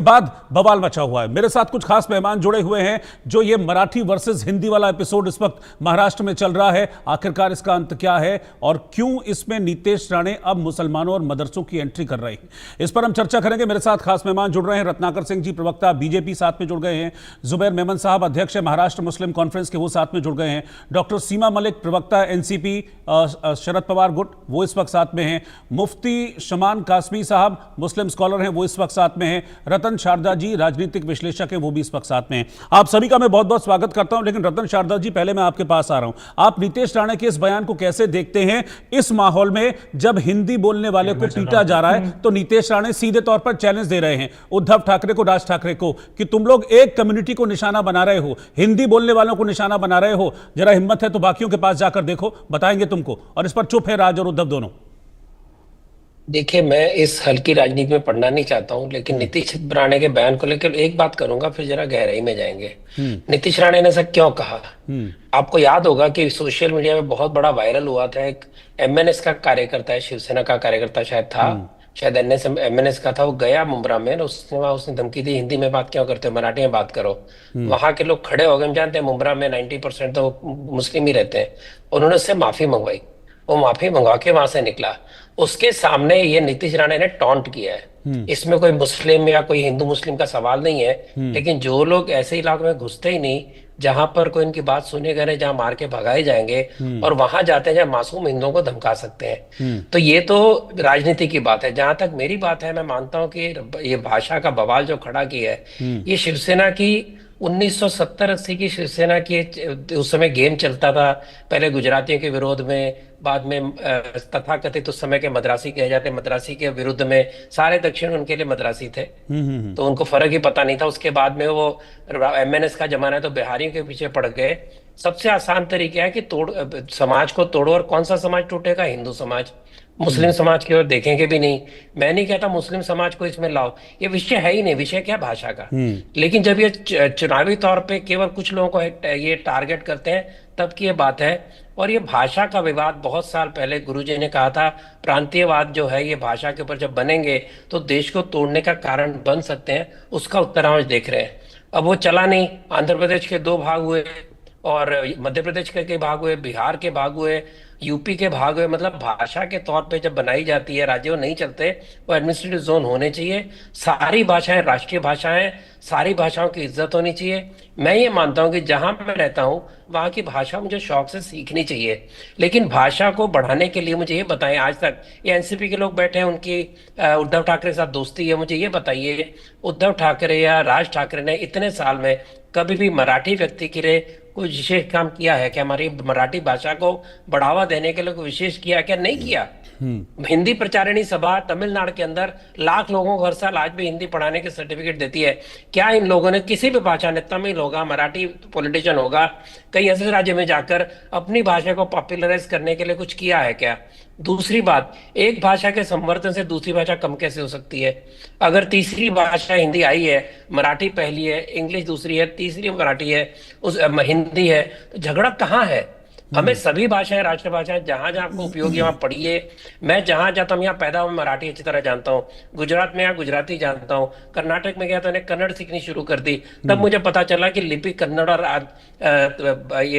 बाद बवाल मचा हुआ है। मेरे साथ कुछ खास मेहमान जुड़े हुए हैं जो ये मराठी वर्सेस हिंदी वाला एपिसोड इस वक्त महाराष्ट्र में चल रहा है। आखिरकार इसका अंत क्या है और क्यों इसमें नीतीश राणे अब मुसलमानों और मदरसों की एंट्री कर रहे हैं, इस पर हम चर्चा करेंगे। मेरे साथ खास मेहमान जुड़ रहे हैं। रत्नाकर सिंह जी, प्रवक्ता बीजेपी, साथ में जुड़ गए हैं। जुबैर मेमन साहब, अध्यक्ष है महाराष्ट्र मुस्लिम कॉन्फ्रेंस के, वो साथ में जुड़ गए हैं। डॉक्टर सीमा मलिक, प्रवक्ता एनसीपी शरद पवार गुट, वो इस वक्त साथ में हैं। मुफ्ती शमान कासमी साहब, मुस्लिम स्कॉलर हैं, वो इस वक्त साथ में हैं। रतन शारदा जी, राजनीतिक विश्लेषक है, वो भी इस वक्त साथ में हैं। आप सभी का मैं बहुत बहुत स्वागत करता हूं। लेकिन रतन शारदा जी, पहले मैं आपके पास आ रहा हूं। आप नीतीश राणे के इस बयान को कैसे देखते हैं इस माहौल में जब हिंदी बोलने वाले को पीटा जा रहा है तो नीतीश राणे सीधे तौर पर चैलेंज दे रहे हैं उद्धव ठाकरे को, राज ठाकरे को, कि तुम लोग एक कम्युनिटी को निशाना बना रहे हो, हिंदी बोलने वालों को निशाना बना रहे हो। जरा हिम्मत है तो बाकियों के पास जाकर देखो, बताएंगे तुमको। और इस पर चुप है राज और उद्धव दोनों। देखिए, मैं इस हल्की राजनीति में पढ़ना नहीं चाहता हूं, लेकिन नीतीश राणे के बयान को लेकर एक बात करूंगा, फिर जरा गहराई में जाएंगे। नीतीश राणे ने ऐसा क्यों कहा? आपको याद होगा कि सोशल मीडिया में बहुत बड़ा वायरल हुआ था। एक एमएनएस का कार्यकर्ता है, शिवसेना का कार्यकर्ता शायद था, शायद एनएस एमएनएस का था। वो गया मुंब्रा में, उसने धमकी दी, हिंदी में बात क्यों करते हो, मराठी में बात करो। वहां के लोग खड़े हो गए। हम जानते हैं मुंब्रा में 90% तो मुस्लिम ही रहते हैं। उन्होंने उससे माफी मंगवाई। वो माफी मंगवा के वहां से निकला। उसके सामने ये नीतीश राणे ने टॉन्ट किया है। इसमें कोई मुस्लिम या कोई हिंदू मुस्लिम का सवाल नहीं है, लेकिन जो लोग ऐसे इलाकों में घुसते ही नहीं जहां पर कोई इनकी बात सुनेगा नहीं, जहां मार के भगाए जाएंगे, और वहां जाते हैं जहां मासूम हिंदुओं को धमका सकते हैं, तो ये तो राजनीति की बात है। जहां तक मेरी बात है, मैं मानता हूं कि ये भाषा का बवाल जो खड़ा किया है, ये शिवसेना की 1970-80 की शिवसेना की उस समय गेम चलता था। पहले गुजरातियों के विरोध में, बाद में तथाकथित उस समय के मद्रासी कहे जाते, मद्रासी के विरुद्ध में। सारे दक्षिण उनके लिए मद्रासी थे, तो उनको फर्क ही पता नहीं था। उसके बाद में वो एमएनएस का जमाना है तो बिहारियों के पीछे पड़ गए। सबसे आसान तरीका है कि समाज को तोड़ो। और कौन सा समाज टूटेगा? हिंदू समाज। मुस्लिम समाज की ओर देखेंगे भी नहीं। मैं नहीं कहता मुस्लिम समाज को इसमें लाओ, ये विषय है ही नहीं। विषय क्या? भाषा का। लेकिन जब ये चुनावी तौर पे केवल कुछ लोगों को ये टारगेट करते हैं, तब की ये बात है। और ये भाषा का विवाद बहुत साल पहले गुरुजी ने कहा था, प्रांतीयवाद जो है ये भाषा के ऊपर जब बनेंगे तो देश को तोड़ने का कारण बन सकते हैं। उसका उत्तर हम आज देख रहे हैं। अब वो चला नहीं। आंध्र प्रदेश के 2 भाग हुए, और मध्य प्रदेश के भाग हुए, बिहार के भाग हुए, यूपी के भाग हुए। मतलब भाषा के तौर पे जब बनाई जाती है, राज्यों नहीं चलते, वो एडमिनिस्ट्रेटिव जोन होने चाहिए। सारी भाषाएं राष्ट्रीय भाषाएं, सारी भाषाओं की इज्जत होनी चाहिए। मैं ये मानता हूं कि जहां मैं रहता हूं वहां की भाषा मुझे शौक से सीखनी चाहिए, लेकिन भाषा को बढ़ाने के लिए मुझे ये बताएं, आज तक ये एनसीपी के लोग बैठे हैं, उनकी उद्धव ठाकरे के साथ दोस्ती है, मुझे ये बताइए उद्धव ठाकरे या राज ठाकरे ने इतने साल में कभी भी मराठी व्यक्ति के लिए कोई विशेष काम किया है क्या? हमारी मराठी भाषा को बढ़ावा देने के लिए कोई विशेष किया क्या? नहीं किया। हिंदी प्रचारिणी सभा तमिलनाडु के अंदर लाख लोगों को हर साल आज भी हिंदी पढ़ाने के सर्टिफिकेट देती है। क्या इन लोगों ने किसी भी भाषा ने, तमिल होगा, मराठी पॉलिटिशियन होगा, कई ऐसे राज्य में जाकर अपनी भाषा को पॉपुलराइज करने के लिए कुछ किया है क्या? दूसरी बात, एक भाषा के संवर्धन से दूसरी भाषा कम कैसे हो सकती है? अगर तीसरी भाषा हिंदी आई है, मराठी पहली है, इंग्लिश दूसरी है, तीसरी मराठी है, हिंदी है, तो झगड़ा कहाँ है? हमें सभी भाषाएं राष्ट्रभाषाएं जहां जहां आपको उपयोगी वहां पढ़िए। मैं जहां जाता हूँ, यहाँ पैदा हूँ, मराठी अच्छी तरह जानता हूँ। गुजरात में यहाँ गुजराती जानता हूँ। कर्नाटक में गया तो कन्नड़ सीखनी शुरू कर दी। तब मुझे पता चला कि लिपि कन्नड़ और